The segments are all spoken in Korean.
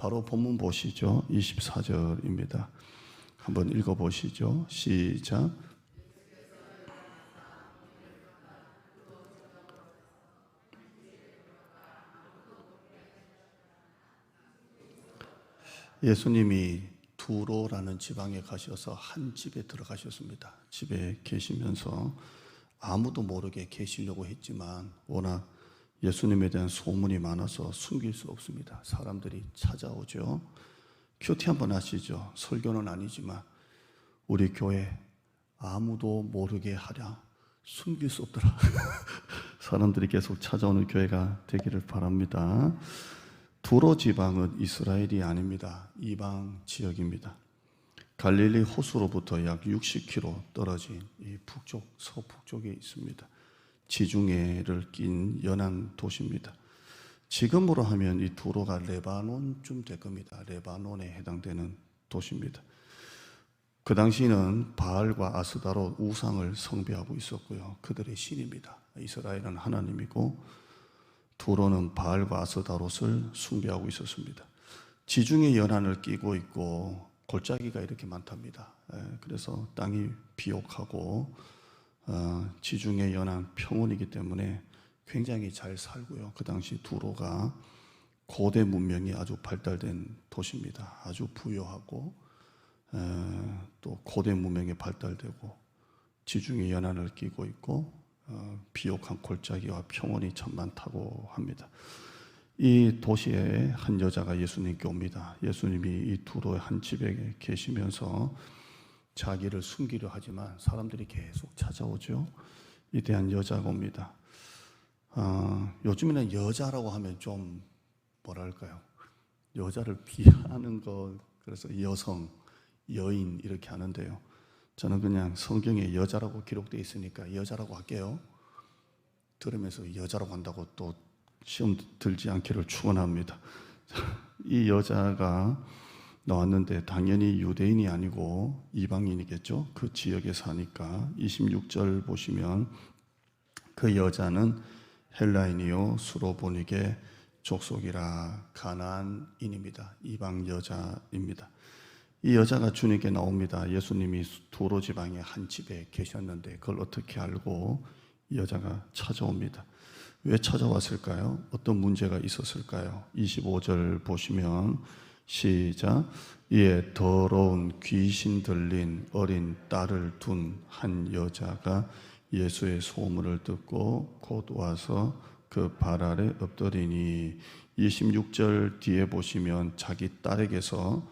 바로 본문 보시죠. 24절입니다. 한번 읽어보시죠. 시작. 예수님이 두로라는 지방에 가셔서 한 집에 들어가셨습니다. 집에 계시면서 아무도 모르게 계시려고 했지만 워낙 예수님에 대한 소문이 많아서 숨길 수 없습니다. 사람들이 찾아오죠. 큐티 한번 하시죠. 설교는 아니지만 우리 교회 아무도 모르게 하랴. 숨길 수 없더라. 사람들이 계속 찾아오는 교회가 되기를 바랍니다. 두로 지방은 이스라엘이 아닙니다. 이방 지역입니다. 갈릴리 호수로부터 약 60km 떨어진 이 북쪽, 서북쪽에 있습니다. 지중해를 낀 연안 도시입니다. 지금으로 하면 이 두로가 레바논쯤 될 겁니다. 레바논에 해당되는 도시입니다. 그 당시는 바알과 아스다롯 우상을 숭배하고 있었고요. 그들의 신입니다. 이스라엘은 하나님이고 두로는 바알과 아스다롯을 숭배하고 있었습니다. 지중해 연안을 끼고 있고 골짜기가 이렇게 많답니다. 그래서 땅이 비옥하고 지중해 연안 평원이기 때문에 굉장히 잘 살고요. 그 당시 두로가 고대 문명이 아주 발달된 도시입니다. 아주 부유하고 또 고대 문명이 발달되고 지중해 연안을 끼고 있고 비옥한 골짜기와 평원이 참 많다고 합니다. 이 도시에 한 여자가 예수님께 옵니다. 예수님이 이 두로의 한 집에 계시면서 자기를 숨기려 하지만 사람들이 계속 찾아오죠. 이대한 여자가 옵니다. 요즘에는 여자라고 하면 좀 뭐랄까요? 여자를 비하하는 것, 그래서 여성, 여인 이렇게 하는데요. 저는 그냥 성경에 여자라고 기록되어 있으니까 여자라고 할게요. 들으면서 여자라고 한다고 또 시험 들지 않기를 축원합니다. 이 여자가 나왔는데 당연히 유대인이 아니고 이방인이겠죠. 그 지역에 사니까 26절 보시면 그 여자는 헬라인이요 수로보니게 족속이라 가나안인입니다. 이방 여자입니다. 이 여자가 주님께 나옵니다. 예수님이 두로 지방의 한 집에 계셨는데 그걸 어떻게 알고 이 여자가 찾아옵니다. 왜 찾아왔을까요? 어떤 문제가 있었을까요? 25절 보시면 시작. 이에 더러운 귀신 들린 어린 딸을 둔 한 여자가 예수의 소문을 듣고 곧 와서 그 발 아래 엎드리니 26절 뒤에 보시면 자기 딸에게서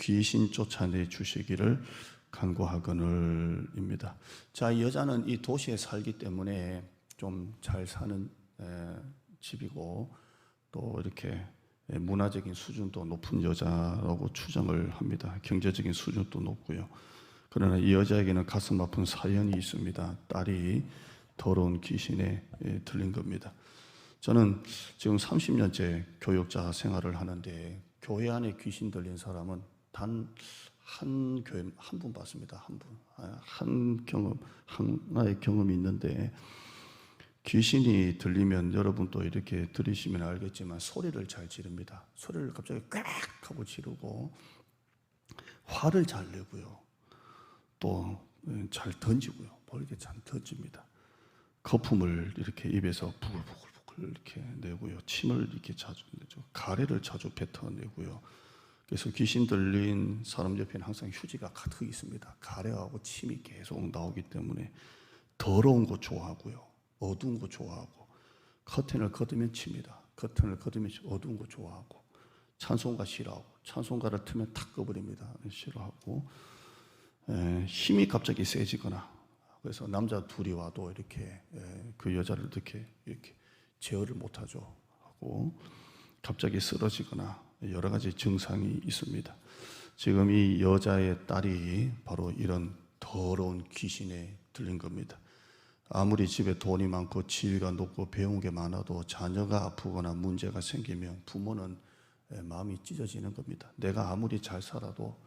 귀신 쫓아내 주시기를 간구하거늘입니다. 자, 이 여자는 이 도시에 살기 때문에 좀 잘 사는 집이고 또 이렇게 문화적인 수준도 높은 여자라고 추정을 합니다. 경제적인 수준도 높고요. 그러나 이 여자에게는 가슴 아픈 사연이 있습니다. 딸이 더러운 귀신에 들린 겁니다. 저는 지금 30년째 교육자 생활을 하는데 교회 안에 귀신 들린 사람은 단 한 교회 한 분 봤습니다. 한 분. 한 경험, 하나의 경험이 있는데 귀신이 들리면 여러분도 이렇게 들으시면 알겠지만 소리를 잘 지릅니다. 소리를 갑자기 꽥 하고 지르고 화를 잘 내고요. 또 잘 던지고요. 이렇게 잘 던집니다. 거품을 이렇게 입에서 부글부글 이렇게 내고요. 침을 이렇게 자주 내죠. 가래를 자주 뱉어내고요. 그래서 귀신 들린 사람 옆에는 항상 휴지가 가득 있습니다. 가래하고 침이 계속 나오기 때문에 더러운 거 좋아하고요. 어두운 거 좋아하고 커튼을 걷으면 칩니다. 커튼을 걷으면 어두운 거 좋아하고 찬송가 싫어하고 찬송가를 틀면 탁 꺼버립니다. 싫어하고 힘이 갑자기 세지거나 그래서 남자 둘이 와도 이렇게 그 여자를 이렇게 제어를 못하죠 하고 갑자기 쓰러지거나 여러 가지 증상이 있습니다. 지금 이 여자의 딸이 바로 이런 더러운 귀신에 들린 겁니다. 아무리 집에 돈이 많고 지위가 높고 배운 게 많아도 자녀가 아프거나 문제가 생기면 부모는 마음이 찢어지는 겁니다. 내가 아무리 잘 살아도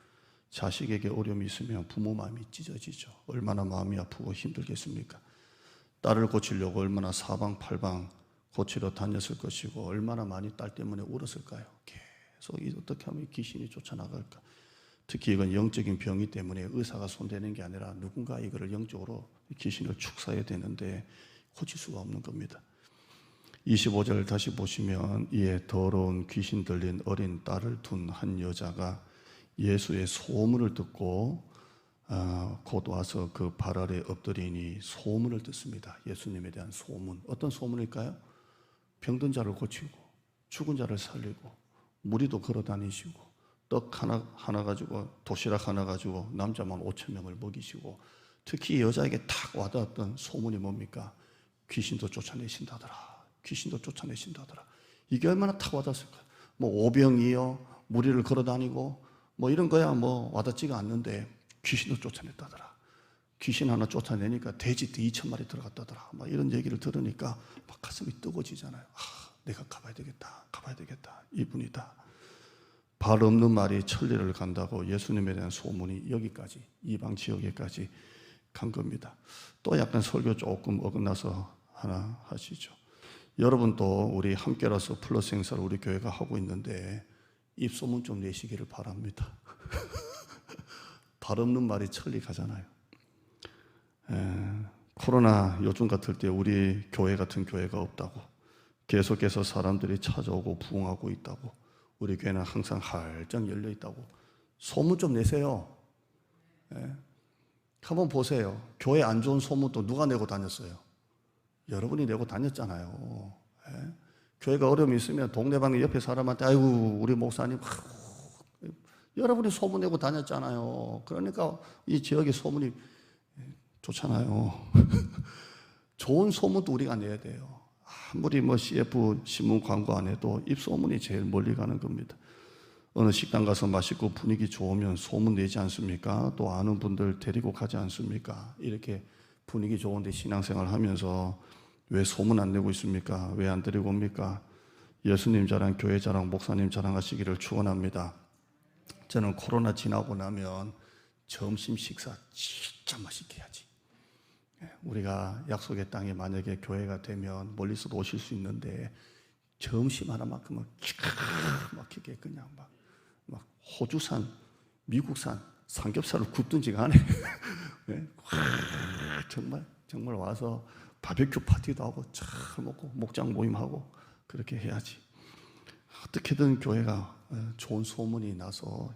자식에게 어려움이 있으면 부모 마음이 찢어지죠. 얼마나 마음이 아프고 힘들겠습니까? 딸을 고치려고 얼마나 사방팔방 고치러 다녔을 것이고 얼마나 많이 딸 때문에 울었을까요? 그래서 어떻게 하면 귀신이 쫓아나갈까? 특히 이건 영적인 병이 때문에 의사가 손대는 게 아니라 누군가 이거를 영적으로 귀신을 축사해야 되는데 고칠 수가 없는 겁니다. 25절 다시 보시면 이에 더러운 귀신 들린 어린 딸을 둔 한 여자가 예수의 소문을 듣고 곧 와서 그 발 아래 엎드리니 소문을 듣습니다. 예수님에 대한 소문. 어떤 소문일까요? 병든 자를 고치고 죽은 자를 살리고 무리도 걸어 다니시고 떡 하나 가지고 도시락 하나 가지고 남자만 5,000명을 먹이시고 특히 여자에게 탁 와닿았던 소문이 뭡니까? 귀신도 쫓아내신다더라. 귀신도 쫓아내신다더라. 이게 얼마나 탁 와닿았을까요? 뭐 오병이요 무리를 걸어 다니고 뭐 이런 거야 뭐 와닿지가 않는데 귀신도 쫓아냈다더라. 귀신 하나 쫓아내니까 돼지 2,000마리 들어갔다더라. 막 이런 얘기를 들으니까 막 가슴이 뜨거워지잖아요. 내가 가봐야 되겠다. 이분이다. 발 없는 말이 천리를 간다고 예수님에 대한 소문이 여기까지 이방 지역에까지 간 겁니다. 또 약간 설교 조금 어긋나서 하나 하시죠. 여러분도 우리 함께라서 플러스 행사를 우리 교회가 하고 있는데 입소문 좀 내시기를 바랍니다. 발 없는 말이 천리 가잖아요. 코로나 요즘 같을 때 우리 교회 같은 교회가 없다고 계속해서 사람들이 찾아오고 부흥하고 있다고 우리 교회는 항상 활짝 열려 있다고 소문 좀 내세요. 한번 보세요. 교회 안 좋은 소문도 누가 내고 다녔어요? 여러분이 내고 다녔잖아요. 교회가 어려움이 있으면 동네방네 옆에 사람한테 아이고 우리 목사님 여러분이 소문 내고 다녔잖아요. 그러니까 이 지역의 소문이 좋잖아요. 좋은 소문도 우리가 내야 돼요. 아무리 뭐 CF 신문 광고 안 해도 입소문이 제일 멀리 가는 겁니다. 어느 식당 가서 맛있고 분위기 좋으면 소문 내지 않습니까? 또 아는 분들 데리고 가지 않습니까? 이렇게 분위기 좋은데 신앙생활 하면서 왜 소문 안 내고 있습니까? 왜 안 데리고 옵니까? 예수님 자랑, 교회 자랑, 목사님 자랑하시기를 축원합니다. 저는 코로나 지나고 나면 점심 식사 진짜 맛있게 해야지. 우리가 약속의 땅에 만약에 교회가 되면 멀리서도 오실 수 있는데 점심 하나만큼은 기가 막히게 그냥 막 호주산, 미국산 삼겹살을 굽든지 간에 정말 와서 바베큐 파티도 하고 잘 먹고 목장 모임하고 그렇게 해야지. 어떻게든 교회가 좋은 소문이 나서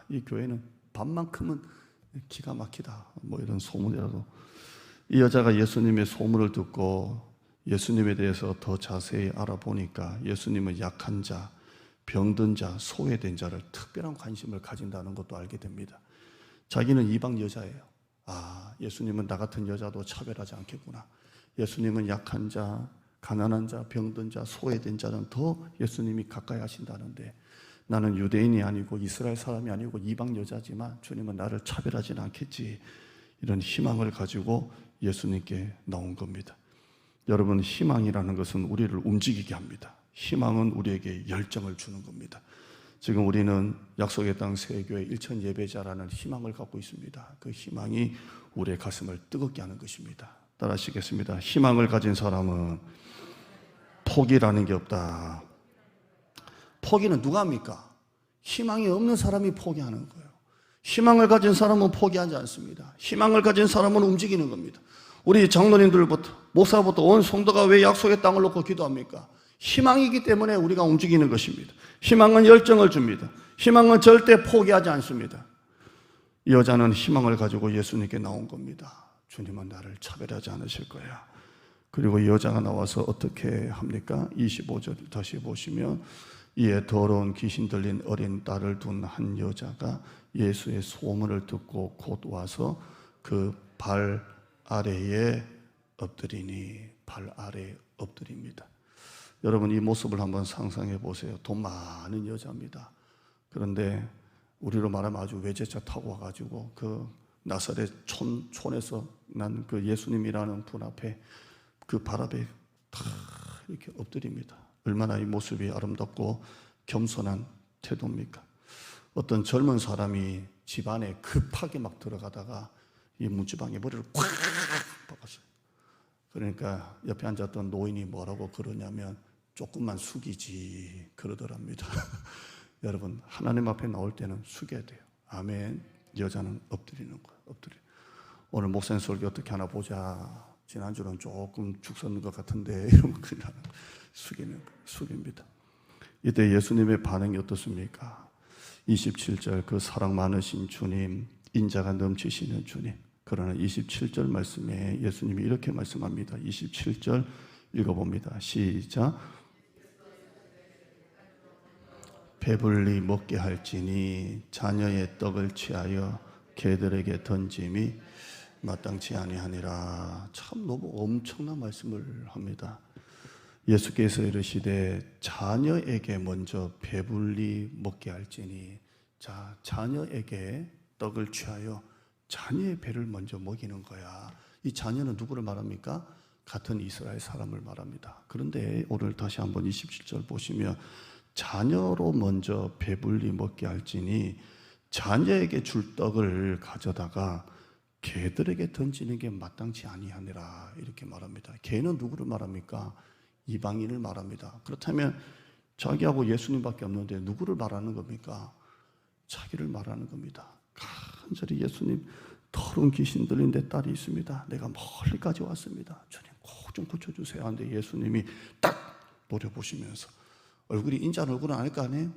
이 교회는 밥만큼은 기가 막히다 뭐 이런 소문이라도 이 여자가 예수님의 소문을 듣고 예수님에 대해서 더 자세히 알아보니까 예수님은 약한 자, 병든 자, 소외된 자를 특별한 관심을 가진다는 것도 알게 됩니다. 자기는 이방 여자예요. 예수님은 나 같은 여자도 차별하지 않겠구나. 예수님은 약한 자, 가난한 자, 병든 자, 소외된 자는 더 예수님이 가까이 하신다는데 나는 유대인이 아니고 이스라엘 사람이 아니고 이방 여자지만 주님은 나를 차별하지는 않겠지. 이런 희망을 가지고 예수님께 나온 겁니다. 여러분, 희망이라는 것은 우리를 움직이게 합니다. 희망은 우리에게 열정을 주는 겁니다. 지금 우리는 약속의 땅 세교회 일천 예배자라는 희망을 갖고 있습니다. 그 희망이 우리의 가슴을 뜨겁게 하는 것입니다. 따라하시겠습니다. 희망을 가진 사람은 포기라는 게 없다. 포기는 누가 합니까? 희망이 없는 사람이 포기하는 거예요. 희망을 가진 사람은 포기하지 않습니다. 희망을 가진 사람은 움직이는 겁니다. 우리 장로님들부터 목사부터 온 성도가 왜 약속의 땅을 놓고 기도합니까? 희망이기 때문에 우리가 움직이는 것입니다. 희망은 열정을 줍니다. 희망은 절대 포기하지 않습니다. 이 여자는 희망을 가지고 예수님께 나온 겁니다. 주님은 나를 차별하지 않으실 거야. 그리고 이 여자가 나와서 어떻게 합니까? 25절 다시 보시면 이에 더러운 귀신 들린 어린 딸을 둔 한 여자가 예수의 소문을 듣고 곧 와서 그 발 아래에 엎드리니 발 아래에 엎드립니다. 여러분 이 모습을 한번 상상해 보세요. 돈 많은 여자입니다. 그런데 우리로 말하면 아주 외제차 타고 와가지고 그 나사렛 촌에서 난 그 예수님이라는 분 앞에 그 발 앞에 다 이렇게 엎드립니다. 얼마나 이 모습이 아름답고 겸손한 태도입니까? 어떤 젊은 사람이 집안에 급하게 막 들어가다가 이 문지방에 머리를 콱 박았어요. 그러니까 옆에 앉았던 노인이 뭐라고 그러냐면 조금만 숙이지 그러더랍니다. 여러분 하나님 앞에 나올 때는 숙여야 돼요. 아멘. 여자는 엎드리는 거예요. 엎드려. 오늘 목사님 설교 어떻게 하나 보자. 지난주는 조금 죽 섰는 것 같은데 이러면 큰일 나는 거예요. 숙입니다. 이때 예수님의 반응이 어떻습니까? 27절 그 사랑 많으신 주님, 인자가 넘치시는 주님. 그러나 27절 말씀에 예수님이 이렇게 말씀합니다. 27절 읽어봅니다. 시작. 배불리 먹게 할지니 자녀의 떡을 취하여 개들에게 던짐이 마땅치 아니하니라. 참 너무 엄청난 말씀을 합니다. 예수께서 이르시되 자녀에게 먼저 배불리 먹게 할지니, 자, 자녀에게 떡을 취하여 자녀의 배를 먼저 먹이는 거야. 이 자녀는 누구를 말합니까? 같은 이스라엘 사람을 말합니다. 그런데 오늘 다시 한번 27절 보시면 자녀로 먼저 배불리 먹게 할지니 자녀에게 줄 떡을 가져다가 개들에게 던지는 게 마땅치 아니하니라 이렇게 말합니다. 개는 누구를 말합니까? 이방인을 말합니다. 그렇다면 자기하고 예수님밖에 없는데 누구를 말하는 겁니까? 자기를 말하는 겁니다. 간절히 예수님, 더러운 귀신 들린 내 딸이 있습니다. 내가 멀리까지 왔습니다. 주님 꼭 좀 고쳐주세요. 하는데 예수님이 딱 노려보시면서, 얼굴이 인자한 얼굴은 아닐 거 아니에요?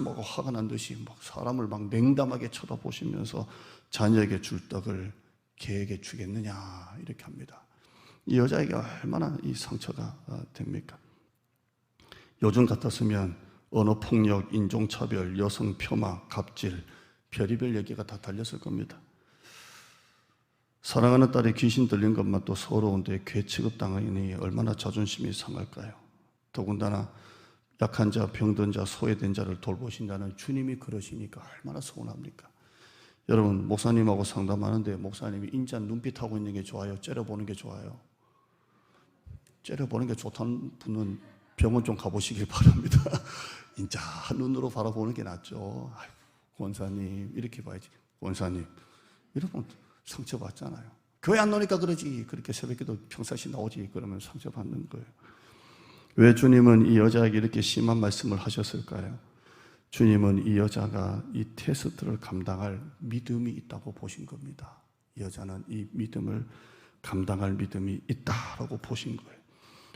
막 화가 난 듯이 막 사람을 막 냉담하게 쳐다보시면서 자녀에게 줄 떡을 개에게 주겠느냐 이렇게 합니다. 이 여자에게 얼마나 이 상처가 됩니까? 요즘 같았으면 언어폭력, 인종차별, 여성폄하, 갑질, 별의별 얘기가 다 달렸을 겁니다. 사랑하는 딸이 귀신 들린 것만 또 서러운데 괴 취급당하니 얼마나 자존심이 상할까요? 더군다나 약한 자, 병든 자, 소외된 자를 돌보신다는 주님이 그러시니까 얼마나 서운합니까? 여러분, 목사님하고 상담하는데 목사님이 인자 눈빛하고 있는 게 좋아요? 째려보는 게 좋아요? 째려보는 게 좋다는 분은 병원 좀 가보시길 바랍니다. 인자 눈으로 바라보는 게 낫죠. 아이고, 권사님 이렇게 봐야지. 권사님 이러면 상처받잖아요. 교회 안 나오니까 그러지. 그렇게 새벽에도 평상시 나오지. 그러면 상처받는 거예요. 왜 주님은 이 여자에게 이렇게 심한 말씀을 하셨을까요? 주님은 이 여자가 이 테스트를 감당할 믿음이 있다고 보신 겁니다. 이 여자는 이 믿음을 감당할 믿음이 있다라고 보신 거예요.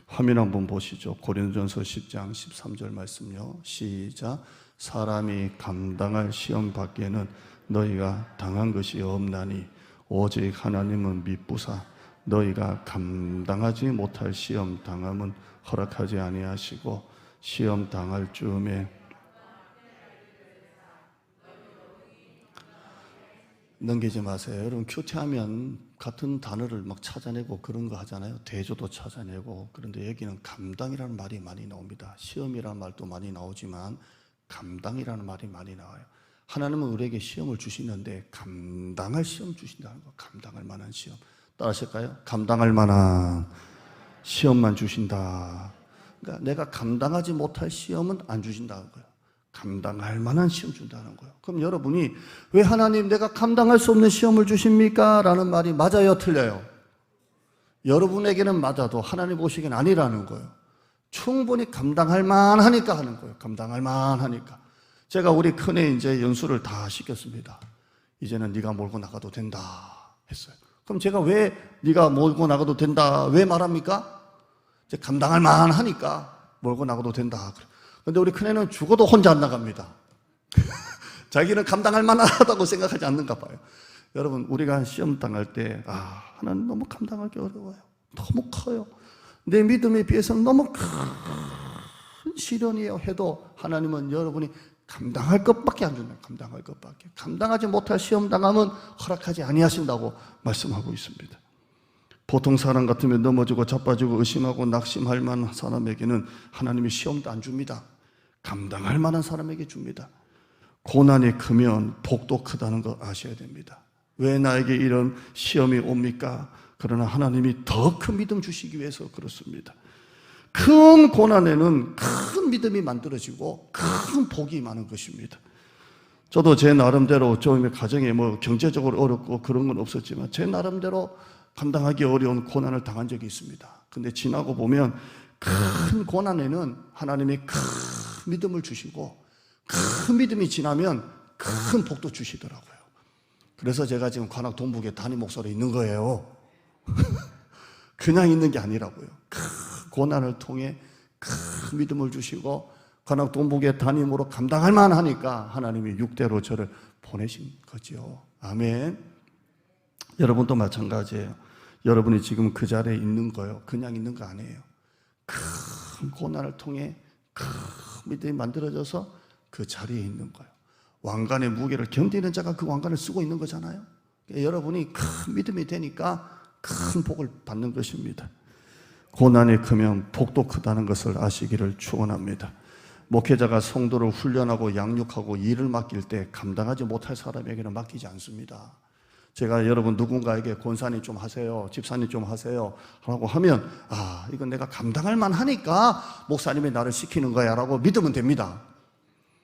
화면 한번 보시죠. 고린도전서 10장 13절 말씀요. 시작. 사람이 감당할 시험 밖에는 너희가 당한 것이 없나니 오직 하나님은 미쁘사 너희가 감당하지 못할 시험 당함은 허락하지 아니하시고 시험 당할 즈음에 넘기지 마세요. 여러분 큐티하면 같은 단어를 막 찾아내고 그런 거 하잖아요. 대조도 찾아내고. 그런데 여기는 감당이라는 말이 많이 나옵니다. 시험이라는 말도 많이 나오지만 감당이라는 말이 많이 나와요. 하나님은 우리에게 시험을 주시는데 감당할 시험 주신다는 거. 감당할 만한 시험. 따라하실까요? 감당할 만한 시험만 주신다. 그러니까 내가 감당하지 못할 시험은 안 주신다는 거예요. 감당할 만한 시험 준다는 거예요. 그럼 여러분이 왜 하나님 내가 감당할 수 없는 시험을 주십니까? 라는 말이 맞아요? 틀려요? 여러분에게는 맞아도 하나님 보시기엔 아니라는 거예요. 충분히 감당할 만하니까 하는 거예요. 감당할 만하니까. 제가 우리 큰애 이제 연수를 다 시켰습니다. 이제는 네가 몰고 나가도 된다 했어요. 그럼 제가 왜 네가 몰고 나가도 된다 왜 말합니까? 이제 감당할 만하니까 몰고 나가도 된다. 그런데 우리 큰애는 죽어도 혼자 안 나갑니다. 자기는 감당할 만하다고 생각하지 않는가 봐요. 여러분 우리가 시험 당할 때 하나님 너무 감당하기 어려워요. 너무 커요. 내 믿음에 비해서는 너무 큰 시련이에요 해도 하나님은 여러분이 감당할 것밖에 안 준다. 감당할 것밖에. 감당하지 못할 시험 당함은 허락하지 아니하신다고 말씀하고 있습니다. 보통 사람 같으면 넘어지고 자빠지고 의심하고 낙심할 만한 사람에게는 하나님이 시험도 안 줍니다. 감당할 만한 사람에게 줍니다. 고난이 크면 복도 크다는 거 아셔야 됩니다. 왜 나에게 이런 시험이 옵니까? 그러나 하나님이 더 큰 믿음 주시기 위해서 그렇습니다. 큰 고난에는 큰 믿음이 만들어지고 큰 복이 많은 것입니다. 저도 제 나름대로 처음에 가정에 뭐 경제적으로 어렵고 그런 건 없었지만 제 나름대로 감당하기 어려운 고난을 당한 적이 있습니다. 근데 지나고 보면 큰 고난에는 하나님이 큰 믿음을 주시고 큰 믿음이 지나면 큰 복도 주시더라고요. 그래서 제가 지금 관악 동북에 담임 목사로 있는 거예요. 그냥 있는 게 아니라고요. 큰 고난을 통해 큰 믿음을 주시고 관악 동북의 담임으로 감당할 만하니까 하나님이 6대로 저를 보내신 거죠. 아멘. 여러분도 마찬가지예요. 여러분이 지금 그 자리에 있는 거예요. 그냥 있는 거 아니에요. 큰 고난을 통해 큰 믿음이 만들어져서 그 자리에 있는 거예요. 왕관의 무게를 견디는 자가 그 왕관을 쓰고 있는 거잖아요. 여러분이 큰 믿음이 되니까 큰 복을 받는 것입니다. 고난이 크면 복도 크다는 것을 아시기를 축원합니다. 목회자가 성도를 훈련하고 양육하고 일을 맡길 때 감당하지 못할 사람에게는 맡기지 않습니다. 제가 여러분 누군가에게 권사님 좀 하세요, 집사님 좀 하세요 라고 하면 이건 내가 감당할 만하니까 목사님이 나를 시키는 거야 라고 믿으면 됩니다.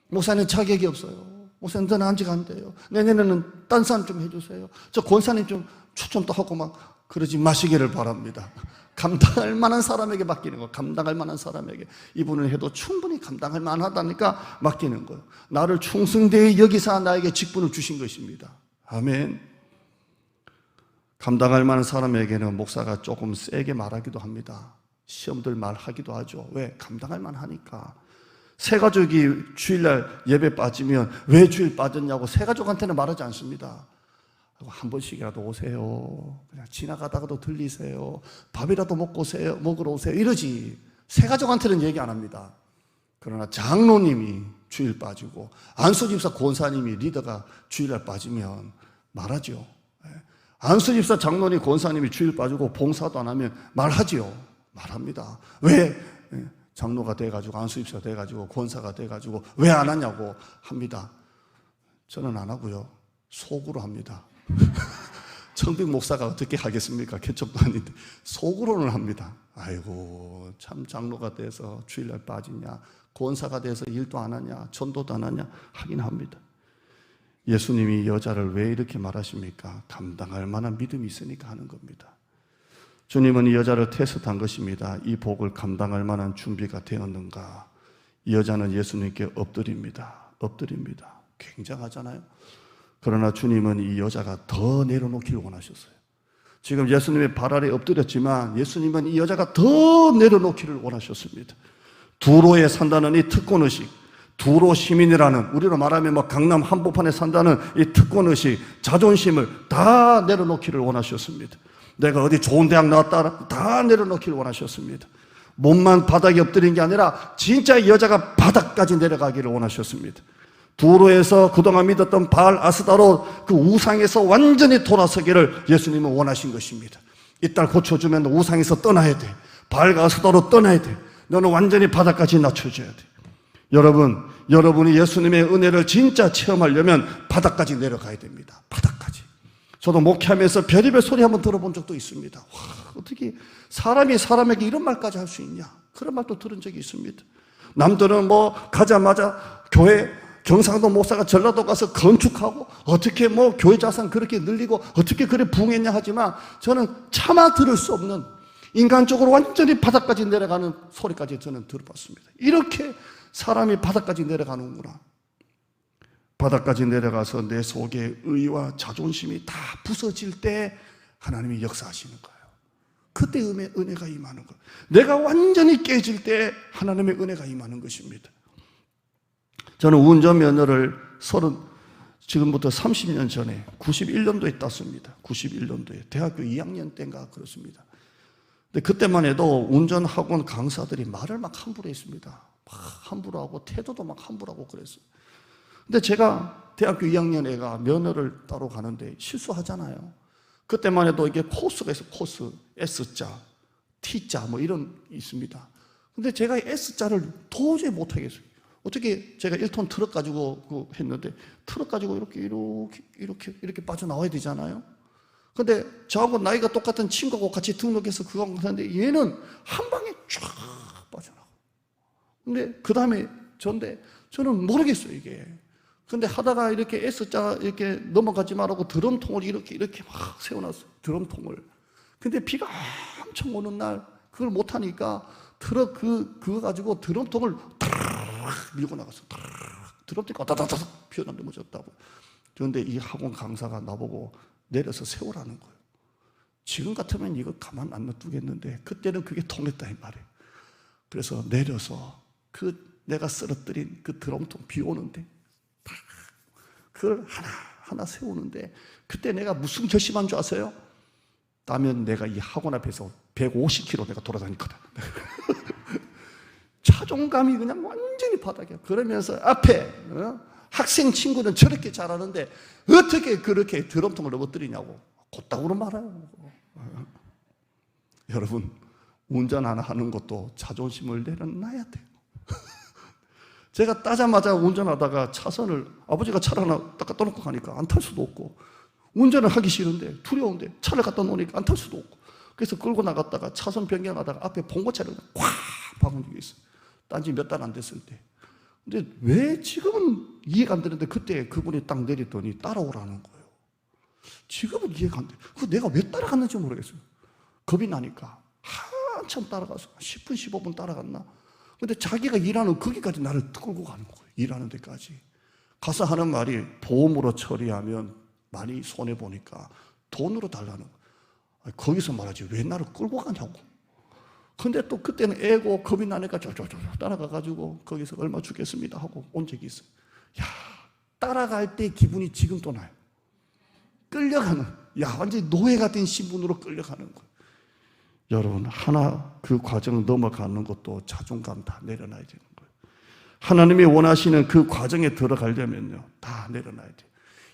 목사님 자격이 없어요. 목사님 저는 안직 안 돼요. 내년에는 딴 사람 좀 해주세요. 저 권사님 좀 추천도 하고 막 그러지 마시기를 바랍니다. 감당할 만한 사람에게 맡기는 거. 감당할 만한 사람에게. 이분은 해도 충분히 감당할 만하다니까 맡기는 거예요. 나를 충성되이 여기사 나에게 직분을 주신 것입니다. 아멘. 감당할 만한 사람에게는 목사가 조금 세게 말하기도 합니다. 시험들 말하기도 하죠. 왜? 감당할 만하니까. 새 가족이 주일날 예배 빠지면 왜 주일 빠졌냐고 새 가족한테는 말하지 않습니다. 한 번씩이라도 오세요. 그냥 지나가다가도 들리세요. 밥이라도 먹으러 오세요. 이러지. 새 가족한테는 얘기 안 합니다. 그러나 장로님이 주일 빠지고 안수집사 권사님이 리더가 주일날 빠지면 말하죠. 안수집사 장로님 권사님이 주일 빠지고 봉사도 안 하면 말하지요. 말합니다. 왜? 장로가 돼가지고 안수집사가 돼가지고 권사가 돼가지고 왜 안 하냐고 합니다. 저는 안 하고요. 속으로 합니다. 청빙 목사가 어떻게 하겠습니까? 개척도 아닌데 속으로는 합니다. 아이고 참 장로가 돼서 주일날 빠지냐, 권사가 돼서 일도 안 하냐, 전도도 안 하냐 하긴 합니다. 예수님이 여자를 왜 이렇게 말하십니까? 감당할 만한 믿음이 있으니까 하는 겁니다. 주님은 이 여자를 테스트한 것입니다. 이 복을 감당할 만한 준비가 되었는가? 이 여자는 예수님께 엎드립니다. 굉장하잖아요. 그러나 주님은 이 여자가 더 내려놓기를 원하셨어요. 지금 예수님의 발 아래 엎드렸지만 예수님은 이 여자가 더 내려놓기를 원하셨습니다. 두로에 산다는 이 특권의식, 두로 시민이라는, 우리로 말하면 강남 한복판에 산다는 이 특권의식, 자존심을 다 내려놓기를 원하셨습니다. 내가 어디 좋은 대학 나왔다 다 내려놓기를 원하셨습니다. 몸만 바닥에 엎드린 게 아니라 진짜 이 여자가 바닥까지 내려가기를 원하셨습니다. 두로에서 그동안 믿었던 바알 아스다로 그 우상에서 완전히 돌아서기를 예수님은 원하신 것입니다. 이 딸 고쳐주면 너 우상에서 떠나야 돼. 바알과 아스다로 떠나야 돼. 너는 완전히 바닥까지 낮춰줘야 돼. 여러분이 예수님의 은혜를 진짜 체험하려면 바닥까지 내려가야 됩니다. 바닥까지. 저도 목회하면서 별의별 소리 한번 들어본 적도 있습니다. 와, 어떻게 사람이 사람에게 이런 말까지 할 수 있냐? 그런 말도 들은 적이 있습니다. 남들은 가자마자 교회 경상도 목사가 전라도 가서 건축하고 어떻게 교회 자산 그렇게 늘리고 어떻게 그래 부흥했냐 하지만 저는 차마 들을 수 없는 인간적으로 완전히 바닥까지 내려가는 소리까지 저는 들어봤습니다. 이렇게 사람이 바닥까지 내려가는구나. 바닥까지 내려가서 내 속에 의와 자존심이 다 부서질 때 하나님이 역사하시는 거예요. 그때 은혜가 임하는 거예요. 내가 완전히 깨질 때 하나님의 은혜가 임하는 것입니다. 저는 운전면허를 지금부터 30년 전에 91년도에 땄습니다. 91년도에 대학교 2학년 때인가 그렇습니다. 근데 그때만 해도 운전학원 강사들이 말을 막 함부로 했습니다. 막 함부로 하고 태도도 막 함부로 하고 그랬어요. 근데 제가 대학교 2학년 애가 면허를 따러 가는데 실수하잖아요. 그때만 해도 이게 코스가 있어요. 코스, S자, T자 이런 있습니다. 근데 제가 S자를 도저히 못하겠어요. 어떻게 제가 1톤 트럭 가지고 했는데 트럭 가지고 이렇게 빠져나와야 되잖아요. 근데 저하고 나이가 똑같은 친구하고 같이 등록해서 그거 하는데 얘는 한 방에 쫙 빠져나가고. 근데 그 다음에 저는 모르겠어요, 이게. 근데 하다가 이렇게 S자 이렇게 넘어가지 말라고 드럼통을 이렇게 막 세워놨어요. 드럼통을. 근데 비가 엄청 오는 날 그걸 못하니까 트럭 그거 가지고 드럼통을 탁 밀고 나갔어. 탁 드럼통이 따다다닥 피어나 넘어졌다고. 그런데 이 학원 강사가 나보고 내려서 세우라는 거예요. 지금 같으면 이거 가만 안 놔두겠는데 그때는 그게 통했다 이 말이에요. 그래서 내려서 그 내가 쓰러뜨린 그 드럼통 비 오는데 딱 그걸 하나 세우는데 그때 내가 무슨 결심한 줄 아세요? 따면 내가 이 학원 앞에서 150km 내가 돌아다녔거든. 자존감이 그냥 완전히 바닥이야. 그러면서 앞에 학생 친구는 저렇게 잘하는데 어떻게 그렇게 드럼통을 넘어뜨리냐고 곧다구로 말아요. 여러분, 운전 하나 하는 것도 자존심을 내려놔야 돼요. 제가 따자마자 운전하다가 차선을 아버지가 차를 하나 딱 갖다 놓고 가니까 안 탈 수도 없고, 운전을 하기 싫은데 두려운데 차를 갖다 놓으니까 안 탈 수도 없고, 그래서 끌고 나갔다가 차선 변경하다가 앞에 봉고차를 콱 박은 적이 있어요. 딴지 몇 달 안 됐을 때. 근데 왜 지금은 이해가 안 되는데 그때 그분이 딱 내리더니 따라오라는 거예요. 지금은 이해가 안 돼. 그 내가 왜 따라갔는지 모르겠어요. 겁이 나니까 한참 따라가서 10분 15분 따라갔나. 근데 자기가 일하는 거기까지 나를 끌고 가는 거예요. 일하는 데까지. 가서 하는 말이 보험으로 처리하면 많이 손해보니까 돈으로 달라는 거예요. 거기서 말하지 왜 나를 끌고 가냐고. 근데 또 그때는 애고 겁이 나니까 쫄쫄쫄 따라가가지고 거기서 얼마 주겠습니다 하고 온 적이 있어요. 야, 따라갈 때 기분이 지금 또 나요. 끌려가는, 야, 완전히 노예 같은 신분으로 끌려가는 거예요. 여러분, 하나 그 과정 넘어가는 것도 자존감 다 내려놔야 되는 거예요. 하나님이 원하시는 그 과정에 들어가려면요, 다 내려놔야 돼요.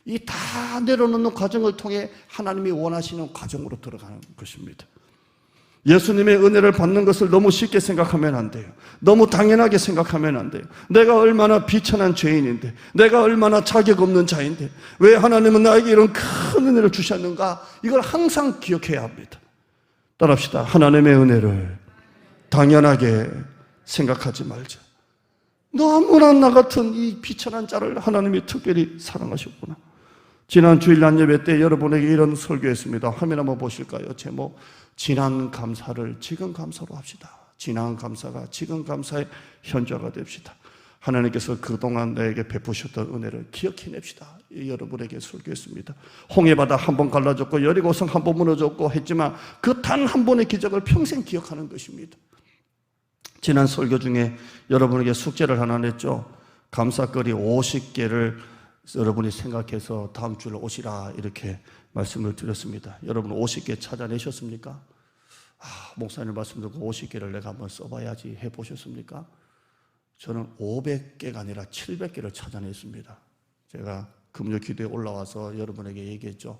이 다 내려놓는 과정을 통해 하나님이 원하시는 과정으로 들어가는 것입니다. 예수님의 은혜를 받는 것을 너무 쉽게 생각하면 안 돼요. 너무 당연하게 생각하면 안 돼요. 내가 얼마나 비천한 죄인인데, 내가 얼마나 자격 없는 자인데 왜 하나님은 나에게 이런 큰 은혜를 주셨는가, 이걸 항상 기억해야 합니다. 따라합시다. 하나님의 은혜를 당연하게 생각하지 말자. 너무나 나 같은 이 비천한 자를 하나님이 특별히 사랑하셨구나. 지난 주일 낮 예배 때 여러분에게 이런 설교했습니다. 화면 한번 보실까요? 제목, 지난 감사를 지금 감사로 합시다. 지난 감사가 지금 감사의 현저가 됩시다. 하나님께서 그동안 나에게 베푸셨던 은혜를 기억해냅시다. 여러분에게 설교했습니다. 홍해바다 한 번 갈라졌고 여리고성 한 번 무너졌고 했지만 그 단 한 번의 기적을 평생 기억하는 것입니다. 지난 설교 중에 여러분에게 숙제를 하나 냈죠. 감사거리 50개를 여러분이 생각해서 다음 주에 오시라 이렇게 말씀을 드렸습니다. 여러분 50개 찾아내셨습니까? 목사님 말씀 듣고 50개를 내가 한번 써봐야지 해보셨습니까? 저는 500개가 아니라 700개를 찾아냈습니다. 제가 금요 기도에 올라와서 여러분에게 얘기했죠.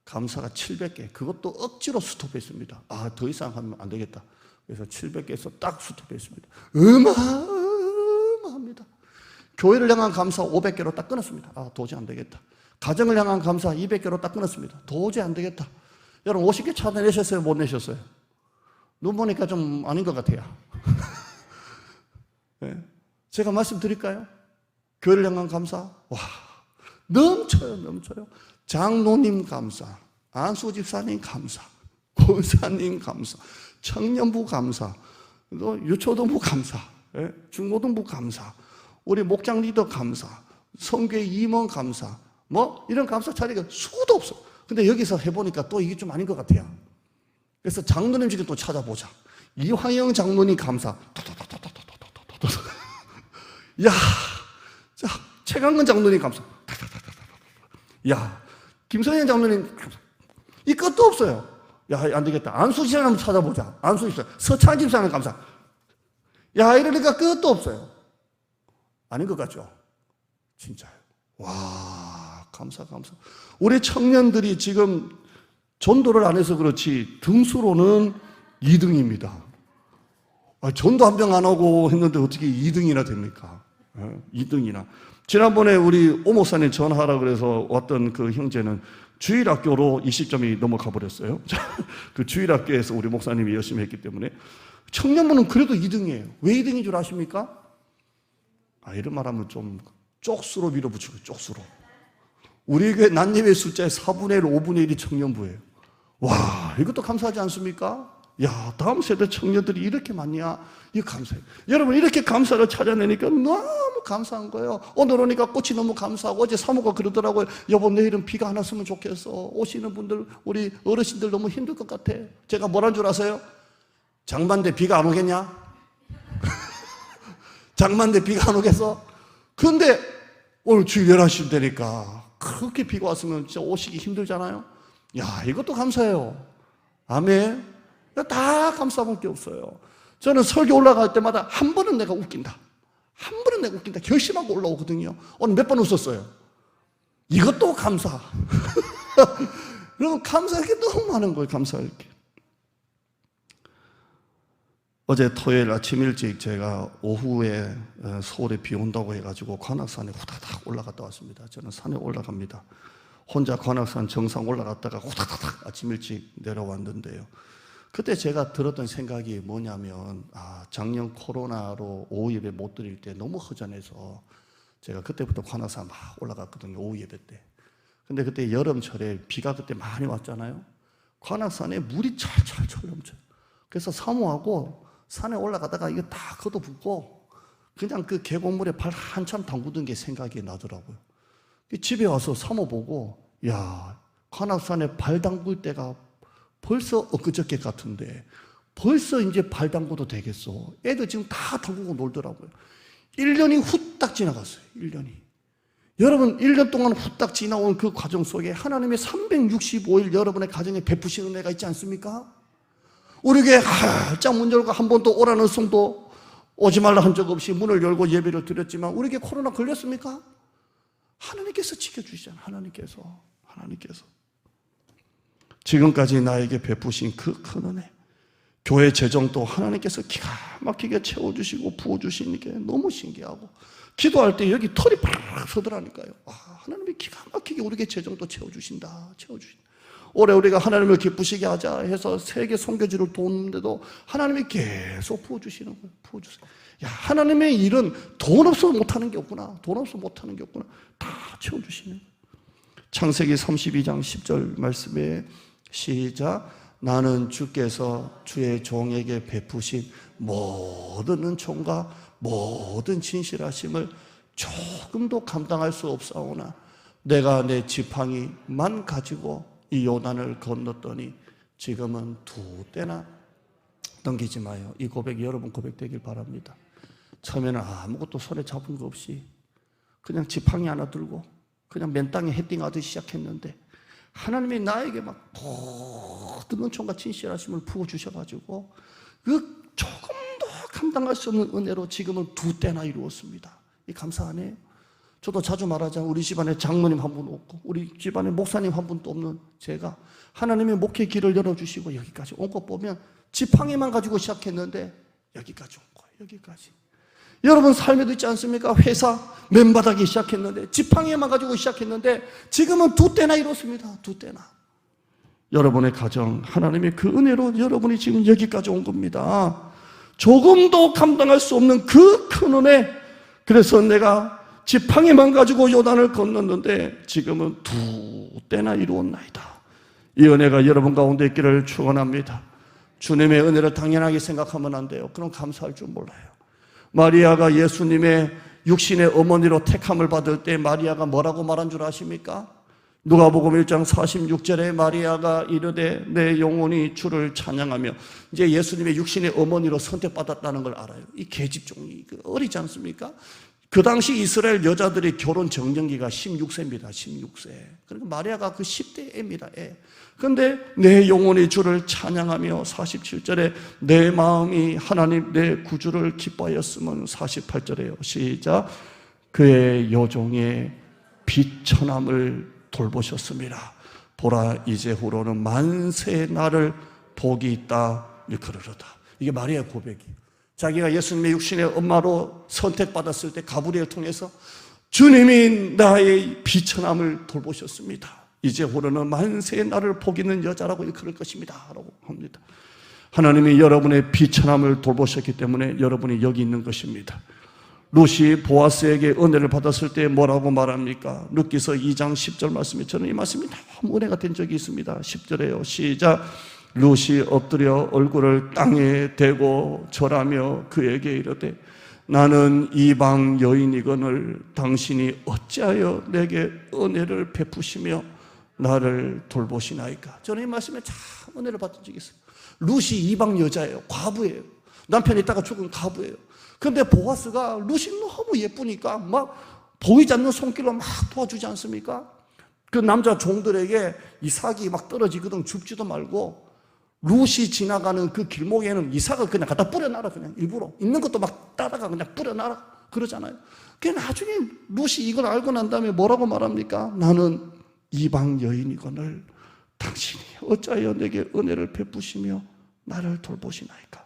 감사가 700개, 그것도 억지로 스톱했습니다. 더 이상 하면 안 되겠다. 그래서 700개에서 딱 스톱했습니다. 어마어마합니다. 교회를 향한 감사 500개로 딱 끊었습니다. 도저히 안 되겠다. 가정을 향한 감사 200개로 딱 끊었습니다. 도저히 안 되겠다. 여러분 50개 찾아내셨어요? 못 내셨어요? 눈 보니까 좀 아닌 것 같아요. 네. 제가 말씀드릴까요? 교회를 향한 감사, 와, 넘쳐요, 넘쳐요. 장로님 감사, 안수 집사님 감사, 권사님 감사, 청년부 감사, 또 유초등부 감사, 중고등부 감사, 우리 목장 리더 감사, 성교회 임원 감사, 뭐 이런 감사 차리가 수도 없어. 근데 여기서 해보니까 또 이게 좀 아닌 것 같아요. 그래서 장로님 중에 또 찾아보자. 이황영 장로님 감사, 야, 자, 최강근 장로님 감사, 야, 김선현 장로님 감사, 이 끝도 없어요. 야, 안 되겠다. 안수 집사님 한번 찾아보자. 안수 집사님, 서찬 집사님 감사. 야, 이러니까 끝도 없어요. 아닌 것 같죠? 진짜요. 와, 감사. 우리 청년들이 지금 전도를 안 해서 그렇지 등수로는 2등입니다. 전도 한 병 안 하고 했는데 어떻게 2등이나 됩니까? 2등이나. 지난번에 우리 오 목사님 전화하라 그래서 왔던 그 형제는 주일학교로 20점이 넘어가 버렸어요. 그 주일학교에서 우리 목사님이 열심히 했기 때문에. 청년부는 그래도 2등이에요. 왜 2등인 줄 아십니까? 이런 말하면 좀 쪽수로 밀어붙이고, 쪽수로. 우리 교회 난예배 숫자의 4분의 1, 5분의 1이 청년부예요. 와, 이것도 감사하지 않습니까? 야, 다음 세대 청년들이 이렇게 많냐? 이거 감사해요. 여러분, 이렇게 감사를 찾아내니까 너무 감사한 거예요. 오늘 오니까 꽃이 너무 감사하고, 어제 사모가 그러더라고요. 여보, 내일은 비가 안 왔으면 좋겠어. 오시는 분들, 우리 어르신들 너무 힘들 것 같아. 제가 뭐란 줄 아세요? 장만대 비가 안 오겠냐? 장만대 비가 안 오겠어? 근데 오늘 주일 11시 되니까 그렇게 비가 왔으면 진짜 오시기 힘들잖아요. 야, 이것도 감사해요. 아멘. 다 감사할 게 없어요. 저는 설교 올라갈 때마다 한 번은 내가 웃긴다. 한 번은 내가 웃긴다. 결심하고 올라오거든요. 오늘 몇 번 웃었어요. 이것도 감사. 여러분, 감사할 게 너무 많은 거예요. 감사할 게. 어제 토요일 아침 일찍 제가 오후에 서울에 비 온다고 해가지고 관악산에 후다닥 올라갔다 왔습니다. 저는 산에 올라갑니다. 혼자 관악산 정상 올라갔다가 후다닥 아침 일찍 내려왔는데요. 그때 제가 들었던 생각이 뭐냐면, 작년 코로나로 오후 예배 못 드릴 때 너무 허전해서 제가 그때부터 관악산 막 올라갔거든요. 오후 예배 때. 근데 그때 여름철에 비가 그때 많이 왔잖아요. 관악산에 물이 찰찰 넘쳐요. 그래서 사모하고 산에 올라가다가 이거 다 걷어붓고 그냥 그 계곡물에 발 한참 담그던 게 생각이 나더라고요. 집에 와서 사모 보고, 야, 관악산에 발 담글 때가 벌써 엊그저께 같은데 벌써 이제 발 담궈도 되겠어. 애들 지금 다 담그고 놀더라고요. 1년이 후딱 지나갔어요. 1년이. 여러분, 1년 동안 후딱 지나온 그 과정 속에 하나님의 365일 여러분의 가정에 베푸시는 은혜가 있지 않습니까? 우리 교회 활짝 문 열고 한 번도 오라는 성도 오지 말라 한 적 없이 문을 열고 예배를 드렸지만 우리 교회 코로나 걸렸습니까? 하나님께서 지켜주시잖아요. 하나님께서 지금까지 나에게 베푸신 그 큰 은혜, 교회 재정도 하나님께서 기가 막히게 채워주시고 부어주시는 게 너무 신기하고, 기도할 때 여기 털이 팍 서더라니까요. 하나님이 기가 막히게 우리 교회 재정도 채워주신다. 올해 우리가 하나님을 기쁘시게 하자 해서 세계 선교지를 도는데도 하나님이 계속 부어주시는 거예요. 부어주세요. 야, 하나님의 일은 돈 없어서 못하는 게 없구나. 다 채워주시는 거예요. 창세기 32장 10절 말씀에 시작. 나는 주께서 주의 종에게 베푸신 모든 은총과 모든 진실하심을 조금도 감당할 수 없사오나 내가 내 지팡이만 가지고 이 요단을 건넜더니 지금은 2때나 넘기지 마요. 이 고백이 여러분 고백되길 바랍니다. 처음에는 아무것도 손에 잡은 거 없이 그냥 지팡이 하나 들고 그냥 맨 땅에 헤딩하듯이 시작했는데 하나님이 나에게 막 모든 은총과 진실하심을 부어주셔가지고 그 조금도 감당할 수 없는 은혜로 지금은 2때나 이루었습니다. 이 감사 안 해요? 저도 자주 말하자면 우리 집안에 장로님 한 분 없고 우리 집안에 목사님 한 분도 없는 제가 하나님의 목회 길을 열어주시고 여기까지 온 것 보면 지팡이만 가지고 시작했는데 여기까지 온 거예요. 여기까지. 여러분 삶에도 있지 않습니까? 회사 맨바닥에 시작했는데 지팡이만 가지고 시작했는데 지금은 2때나 이렇습니다. 2때나. 여러분의 가정 하나님의 그 은혜로 여러분이 지금 여기까지 온 겁니다. 조금도 감당할 수 없는 그 큰 은혜. 그래서 내가 지팡이만 가지고 요단을 건넜는데 지금은 2때나 이루었나이다. 이 은혜가 여러분 가운데 있기를 축원합니다. 주님의 은혜를 당연하게 생각하면 안 돼요. 그럼 감사할 줄 몰라요. 마리아가 예수님의 육신의 어머니로 택함을 받을 때 마리아가 뭐라고 말한 줄 아십니까? 누가복음 1장 46절에 마리아가 이르되 내 영혼이 주를 찬양하며, 이제 예수님의 육신의 어머니로 선택받았다는 걸 알아요. 이 계집종이 어리지 않습니까? 그 당시 이스라엘 여자들의 결혼 정년기가 16세입니다. 16세. 그러니까 마리아가 그 10대 애입니다. 애. 그런데 내 영혼이 주를 찬양하며 47절에 내 마음이 하나님 내 구주를 기뻐하였으면 48절에요. 시작. 그의 여종의 비천함을 돌보셨습니다. 보라 이제후로는 만세 나를 복이 있다 일컬으로다. 이게 마리아의 고백이에요. 자기가 예수님의 육신의 엄마로 선택받았을 때 가브리엘 통해서 주님이 나의 비천함을 돌보셨습니다. 이제후로는 만세 나를 복있는 여자라고 일컬을 것입니다 라고 합니다. 하나님이 여러분의 비천함을 돌보셨기 때문에 여러분이 여기 있는 것입니다. 룻이 보아스에게 은혜를 받았을 때 뭐라고 말합니까? 룻기서 2장 10절 말씀에 저는 이 말씀이 너무 은혜가 된 적이 있습니다. 10절에요. 시작. 룻이 엎드려 얼굴을 땅에 대고 절하며 그에게 이르되 나는 이방 여인이거늘 당신이 어찌하여 내게 은혜를 베푸시며 나를 돌보시나이까. 저는 이 말씀에 참 은혜를 받은 적이 있어요. 룻이 이방 여자예요. 과부예요. 남편이 있다가 죽은 과부예요. 그런데 보아스가 룻이 너무 예쁘니까 막 보이지 않는 손길로 막 도와주지 않습니까? 그 남자 종들에게 이삭이 막 떨어지거든 줍지도 말고 룻이 지나가는 그 길목에는 이삭을 그냥 갖다 뿌려놔라. 그냥 일부러 있는 것도 막 따다가 그냥 뿌려놔라 그러잖아요. 그 나중에 룻이 이걸 알고 난 다음에 뭐라고 말합니까? 나는 이방 여인이거늘 당신이 어찌하여 내게 은혜를 베푸시며 나를 돌보시나이까.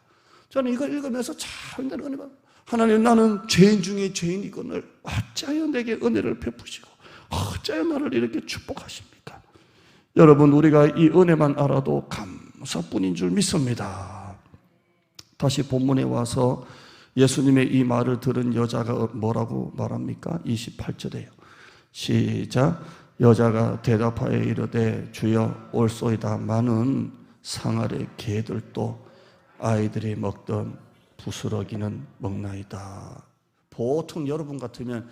저는 이걸 읽으면서 참 은혜 받아요. 하나님, 나는 죄인 중에 죄인이거늘 어찌하여 내게 은혜를 베푸시고 어찌하여 나를 이렇게 축복하십니까? 여러분, 우리가 이 은혜만 알아도 감사뿐인 줄 믿습니다. 다시 본문에 와서 예수님의 이 말을 들은 여자가 뭐라고 말합니까? 28절에요. 시작. 여자가 대답하여 이르되 주여 올소이다마는 상아래 개들도 아이들이 먹던 부스러기는 먹나이다. 보통 여러분 같으면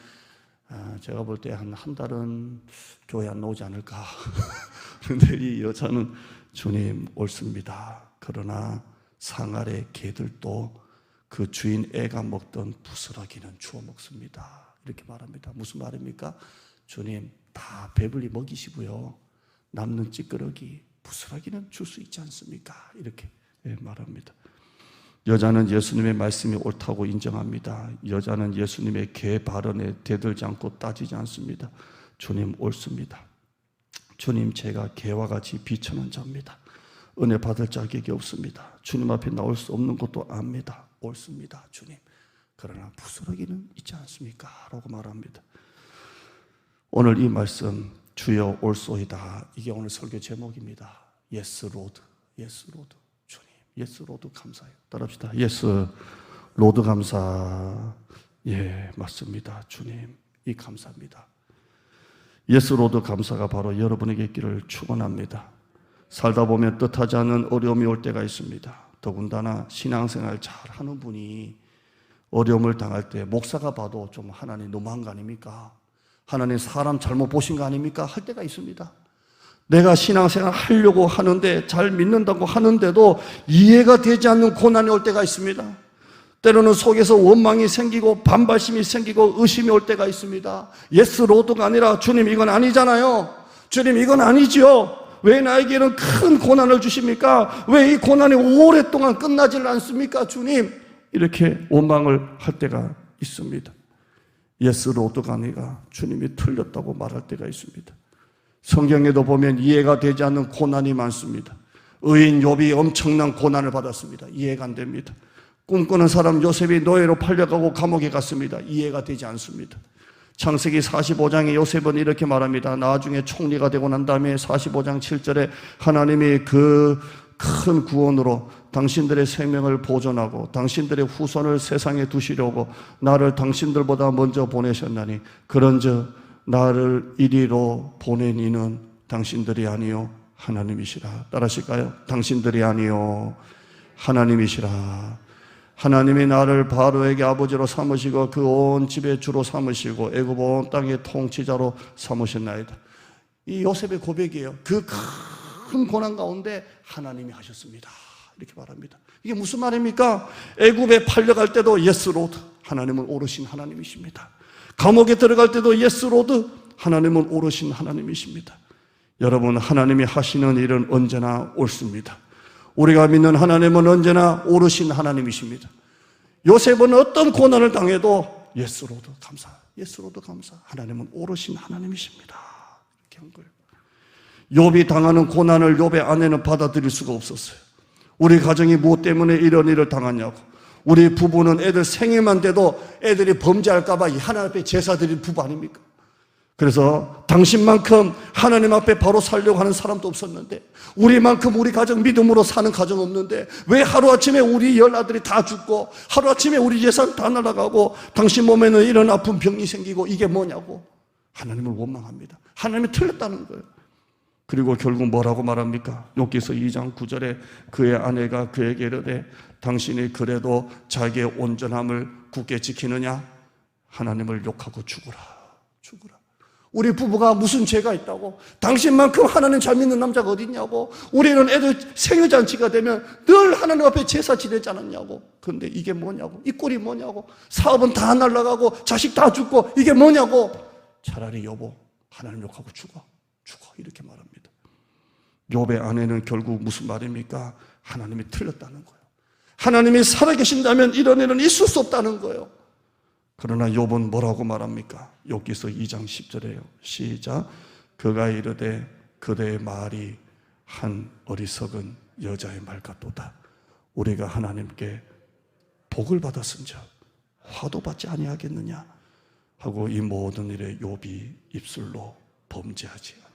제가 볼 때 한 달은 교회 안 나오지 않을까. 그런데 이 여자는 주님 옳습니다. 그러나 상아래 개들도 그 주인 애가 먹던 부스러기는 주워 먹습니다. 이렇게 말합니다. 무슨 말입니까? 주님 다 배불리 먹이시고요. 남는 찌끄러기 부스러기는 줄 수 있지 않습니까? 이렇게 말합니다. 여자는 예수님의 말씀이 옳다고 인정합니다. 여자는 예수님의 개 발언에 대들지 않고 따지지 않습니다. 주님 옳습니다. 주님, 제가 개와 같이 비천한 자입니다. 은혜 받을 자격이 없습니다. 주님 앞에 나올 수 없는 것도 압니다. 옳습니다, 주님. 그러나 부스러기는 있지 않습니까? 라고 말합니다. 오늘 이 말씀 주여 옳소이다. 이게 오늘 설교 제목입니다. Yes, Lord. Yes, Lord. 주님, Yes, Lord 감사해요. 따라합시다. Yes, Lord 감사. 예, 맞습니다. 주님, 이 감사합니다. Yes, Lord 감사가 바로 여러분에게 있기를 축원합니다. 살다 보면 뜻하지 않은 어려움이 올 때가 있습니다. 더군다나 신앙생활 잘 하는 분이 어려움을 당할 때 목사가 봐도 좀 하나님 너무한 거 아닙니까? 하나님 사람 잘못 보신 거 아닙니까? 할 때가 있습니다. 내가 신앙생활 하려고 하는데 잘 믿는다고 하는데도 이해가 되지 않는 고난이 올 때가 있습니다. 때로는 속에서 원망이 생기고 반발심이 생기고 의심이 올 때가 있습니다. 예스 로드가 아니라 주님 이건 아니잖아요. 주님 이건 아니지요. 왜 나에게 이런 큰 고난을 주십니까? 왜 이 고난이 오랫동안 끝나질 않습니까? 주님 이렇게 원망을 할 때가 있습니다. 예스 로드가 아니라 주님이 틀렸다고 말할 때가 있습니다. 성경에도 보면 이해가 되지 않는 고난이 많습니다. 의인 욥이 엄청난 고난을 받았습니다. 이해가 안 됩니다. 꿈꾸는 사람 요셉이 노예로 팔려가고 감옥에 갔습니다. 이해가 되지 않습니다. 창세기 45장에 요셉은 이렇게 말합니다. 나중에 총리가 되고 난 다음에 45장 7절에 하나님이 그 큰 구원으로 당신들의 생명을 보존하고 당신들의 후손을 세상에 두시려고 나를 당신들보다 먼저 보내셨나니 그런즉 나를 이리로 보낸 이는 당신들이 아니요 하나님이시라. 따라하실까요? 당신들이 아니요 하나님이시라. 하나님이 나를 바로에게 아버지로 삼으시고 그 온 집의 주로 삼으시고 애굽 온 땅의 통치자로 삼으셨나이다. 이 요셉의 고백이에요. 그 큰 고난 가운데 하나님이 하셨습니다. 이렇게 말합니다. 이게 무슨 말입니까? 애굽에 팔려갈 때도 예스 로드, 하나님은 오르신 하나님이십니다. 감옥에 들어갈 때도 예스 로드, 하나님은 오르신 하나님이십니다. 여러분, 하나님이 하시는 일은 언제나 옳습니다. 우리가 믿는 하나님은 언제나 오르신 하나님이십니다. 요셉은 어떤 고난을 당해도 예스 로드 감사, 예스 로드 감사, 하나님은 오르신 하나님이십니다. 이렇게 한 거예요. 욥이 당하는 고난을 욥의 아내는 받아들일 수가 없었어요. 우리 가정이 무엇 때문에 이런 일을 당하냐고. 우리 부부는 애들 생일만 돼도 애들이 범죄할까 봐 하나님 앞에 제사 드릴 부부 아닙니까? 그래서 당신만큼 하나님 앞에 바로 살려고 하는 사람도 없었는데, 우리만큼 우리 가정 믿음으로 사는 가정 없는데 왜 하루아침에 우리 열아들이 다 죽고 하루아침에 우리 재산 다 날아가고 당신 몸에는 이런 아픈 병이 생기고 이게 뭐냐고 하나님을 원망합니다. 하나님이 틀렸다는 거예요. 그리고 결국 뭐라고 말합니까? 욥기서 2장 9절에 그의 아내가 그에게 이르되 당신이 그래도 자기의 온전함을 굳게 지키느냐? 하나님을 욕하고 죽으라. 우리 부부가 무슨 죄가 있다고? 당신만큼 하나님 잘 믿는 남자가 어디 있냐고? 우리는 애들 생일잔치가 되면 늘 하나님 앞에 제사 지내지 않았냐고? 그런데 이게 뭐냐고? 이 꼴이 뭐냐고? 사업은 다 날아가고 자식 다 죽고 이게 뭐냐고? 차라리 여보 하나님 욕하고 죽어 이렇게 말합니다. 욥의 아내는 결국 무슨 말입니까? 하나님이 틀렸다는 거예요. 하나님이 살아계신다면 이런 일은 있을 수 없다는 거예요. 그러나 욥은 뭐라고 말합니까? 욥기서 2장 10절에요. 시작. 그가 이르되 그대의 말이 한 어리석은 여자의 말 같도다. 우리가 하나님께 복을 받았은즉 화도 받지 아니하겠느냐 하고 이 모든 일에 욥이 입술로 범죄하지.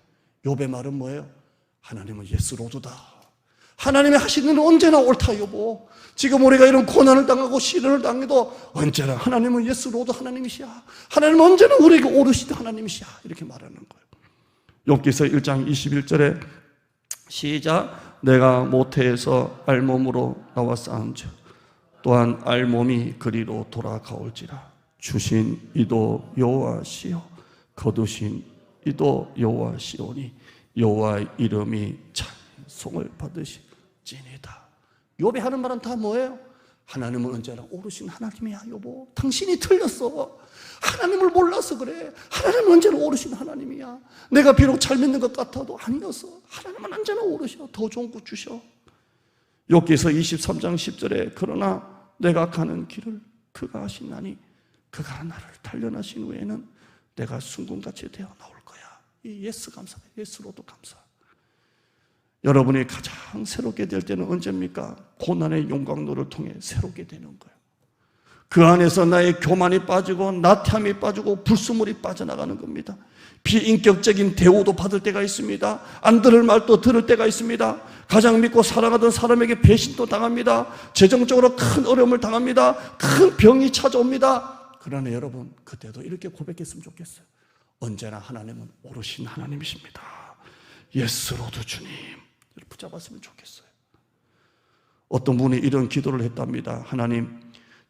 욥의 말은 뭐예요? 하나님은 예스로드다. 하나님이 하시는 일은 언제나 옳다 여보. 지금 우리가 이런 고난을 당하고 시련을 당해도 언제나 하나님은 예스로드 하나님이시야. 하나님은 언제나 우리에게 오르시던 하나님이시야. 이렇게 말하는 거예요. 욥기서 1장 21절에 시작. 내가 모태에서 알몸으로 나왔사온즉 또한 알몸이 그리로 돌아가올지라. 주신 이도 여호와시요 거두신 이도 여호와시오니 여호와의 이름이 찬송을 받으실지니이다. 욥이 하는 말은 다 뭐예요? 하나님은 언제나 오르신 하나님이야 여보. 당신이 틀렸어. 하나님을 몰라서 그래. 하나님은 언제나 오르신 하나님이야. 내가 비록 잘 믿는 것 같아도 아니었어. 하나님은 언제나 오르셔. 더 좋은 것 주셔. 욥기서 23장 10절에 그러나 내가 가는 길을 그가 하시나니 그가 나를 단련하신 후에는 내가 순금같이 되어 나올 거야. 이 예스 감사해. 예스로도 감사. 여러분이 가장 새롭게 될 때는 언제입니까? 고난의 용광로를 통해 새롭게 되는 거예요. 그 안에서 나의 교만이 빠지고 나태함이 빠지고 불순물이 빠져나가는 겁니다. 비인격적인 대우도 받을 때가 있습니다. 안 들을 말도 들을 때가 있습니다. 가장 믿고 사랑하던 사람에게 배신도 당합니다. 재정적으로 큰 어려움을 당합니다. 큰 병이 찾아옵니다. 그러나 여러분 그때도 이렇게 고백했으면 좋겠어요. 언제나 하나님은 오르신 하나님이십니다. 예스로도 주님 붙잡았으면 좋겠어요. 어떤 분이 이런 기도를 했답니다. 하나님,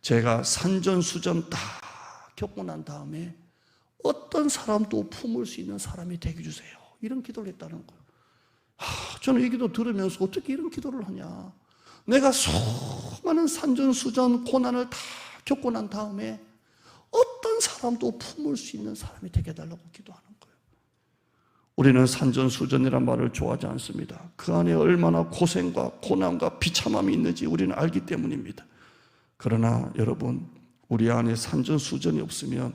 제가 산전수전 다 겪고 난 다음에 어떤 사람도 품을 수 있는 사람이 되게 주세요. 이런 기도를 했다는 거예요. 저는 이 기도 들으면서 어떻게 이런 기도를 하냐. 내가 수많은 산전수전 고난을 다 겪고 난 다음에 어떤 사람도 품을 수 있는 사람이 되게 해달라고 기도하는 거예요. 우리는 산전수전이란 말을 좋아하지 않습니다. 그 안에 얼마나 고생과 고난과 비참함이 있는지 우리는 알기 때문입니다. 그러나 여러분, 우리 안에 산전수전이 없으면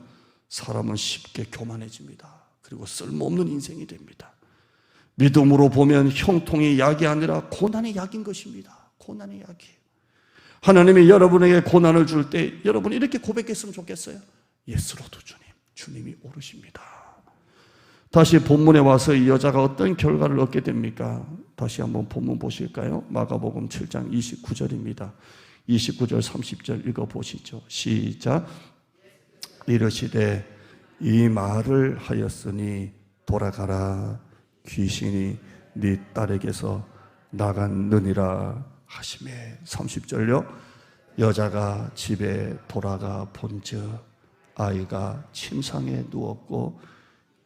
사람은 쉽게 교만해집니다. 그리고 쓸모없는 인생이 됩니다. 믿음으로 보면 형통이 약이 아니라 고난이 약인 것입니다. 고난이 약이에요. 하나님이 여러분에게 고난을 줄 때 여러분이 이렇게 고백했으면 좋겠어요. 예스로도 주님, 주님이 오르십니다. 다시 본문에 와서 이 여자가 어떤 결과를 얻게 됩니까? 다시 한번 본문 보실까요? 마가복음 7장 29절입니다. 29절 30절 읽어보시죠. 시작. 이르시되 이 말을 하였으니 돌아가라. 귀신이 네 딸에게서 나갔느니라 하시매. 30절요. 여자가 집에 돌아가 본즉 아이가 침상에 누웠고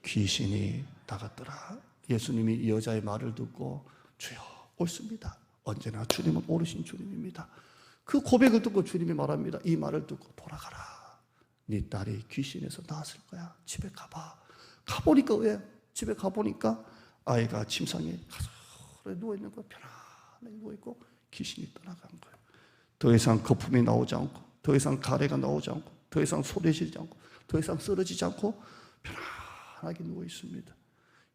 귀신이 나갔더라. 예수님이 이 여자의 말을 듣고 주여 옳습니다. 언제나 주님은 오르신 주님입니다. 그 고백을 듣고 주님이 말합니다. 이 말을 듣고 돌아가라. 네 딸이 귀신에서 나았을 거야. 집에 가봐. 가보니까 왜? 집에 가보니까 아이가 침상에 가서 누워있는 거 편안하게 누워있고 귀신이 떠나간 거예요. 더 이상 거품이 나오지 않고 더 이상 가래가 나오지 않고 더 이상 소리 지르지 않고 더 이상 쓰러지지 않고 편안하게 누워 있습니다.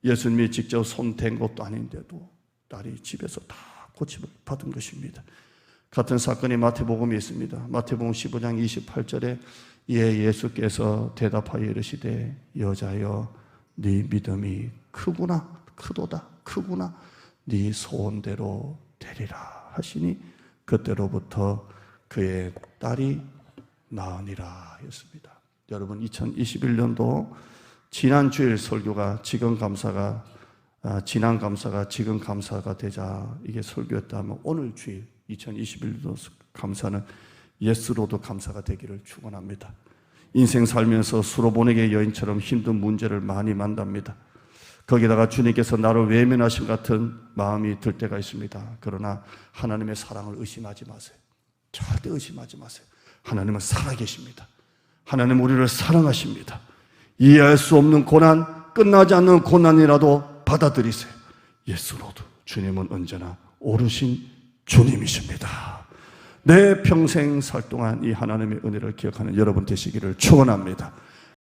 예수님이 직접 손 댄 것도 아닌데도 딸이 집에서 다 고침을 받은 것입니다. 같은 사건이 마태복음에 있습니다. 마태복음 15장 28절에 이에 예수께서 대답하여 이르시되 여자여 네 믿음이 크구나 네 소원대로 되리라 하시니 그때로부터 그의 딸이 나으니라 했습니다. 여러분 2021년도 지난 주일 설교가 지금 감사가 지난 감사가 지금 감사가 되자 이게 설교였다면 오늘 주일 2021도 감사는 예스로도 감사가 되기를 축원합니다. 인생 살면서 수로보내게 여인처럼 힘든 문제를 많이 만납니다. 거기다가 주님께서 나를 외면하신 같은 마음이 들 때가 있습니다. 그러나 하나님의 사랑을 의심하지 마세요. 절대 의심하지 마세요. 하나님은 살아계십니다. 하나님 우리를 사랑하십니다. 이해할 수 없는 고난, 끝나지 않는 고난이라도 받아들이세요. 예수로도 주님은 언제나 오르신 주님이십니다. 내 평생 살 동안 이 하나님의 은혜를 기억하는 여러분 되시기를 축원합니다.